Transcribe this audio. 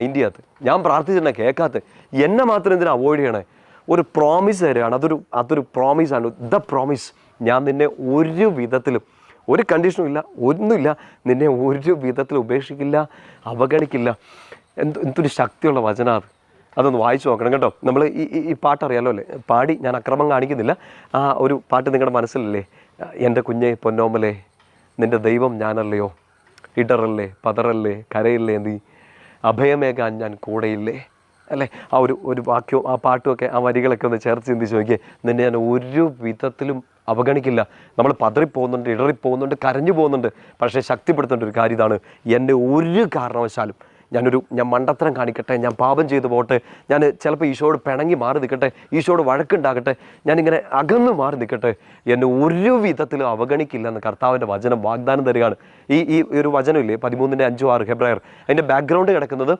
ഇന്ത്യത്ത് ഞാൻ പ്രാർത്ഥിച്ചിട്ടുണ്ടെ കേൾക്കാത്ത എന്നെ മാത്രം എന്തിനാ അവോയ്ഡ് ചെയ്യണേ? ഒരു പ്രോമിസ് തരികയാണ്. അതൊരു പ്രോമിസാണ്. പ്രോമിസ്, ഞാൻ നിന്നെ ഒരു വിധത്തിലും ഒരു കണ്ടീഷനും ഇല്ല, ഒന്നുമില്ല, നിന്നെ ഒരു വിധത്തിലും ഉപേക്ഷിക്കില്ല, അവഗണിക്കില്ല. എന്തൊരു ശക്തിയുള്ള വചനം അത്. അതൊന്ന് വായിച്ചു നോക്കണം കേട്ടോ. നമ്മൾ ഈ പാട്ടറിയാലോ അല്ലേ? പാടി ഞാൻ അക്രമം കാണിക്കുന്നില്ല. ആ ഒരു പാട്ട് നിങ്ങളുടെ മനസ്സിലല്ലേ? എൻ്റെ കുഞ്ഞെ പൊന്നോമലേ, നിൻ്റെ ദൈവം ഞാനല്ലയോ, ഇടറല്ലേ പതറല്ലേ കരയില്ലേ നീ, അഭയമേകാൻ ഞാൻ കൂടെയില്ലേ അല്ലേ? ആ ഒരു വാക്യവും ആ പാട്ടുമൊക്കെ ആ വരികളൊക്കെ ഒന്ന് ചേർത്ത് ചിന്തിച്ച് നോക്കിയേ. നിന്നെ ഞാൻ ഒരു വിധത്തിലും അവഗണിക്കില്ല. നമ്മൾ പതറിപ്പോകുന്നുണ്ട്, ഇടറിപ്പോകുന്നുണ്ട്, കരഞ്ഞു പോകുന്നുണ്ട്. പക്ഷേ ശക്തിപ്പെടുത്തേണ്ട ഒരു കാര്യം ഇതാണ്, എൻ്റെ ഒരു കാരണവശാലും ഞാൻ മണ്ടത്തരം കാണിക്കട്ടെ, ഞാൻ പാപം ചെയ്തു പോട്ടെ, ഞാൻ ചിലപ്പോൾ ഈശോയോട് പിണങ്ങി മാറി നിൽക്കട്ടെ, ഈശോയോട് വഴക്കുണ്ടാകട്ടെ, ഞാനിങ്ങനെ അകന്ന് മാറി നിൽക്കട്ടെ, എന്നെ ഒരു വിധത്തിലും അവഗണിക്കില്ല എന്ന് കർത്താവിൻ്റെ വചനം വാഗ്ദാനം തരികയാണ്. ഈ ഒരു വചനമില്ലേ 13:5-6 ഹെബ്രായർ, അതിൻ്റെ ബാക്ക്ഗ്രൗണ്ട് കിടക്കുന്നത്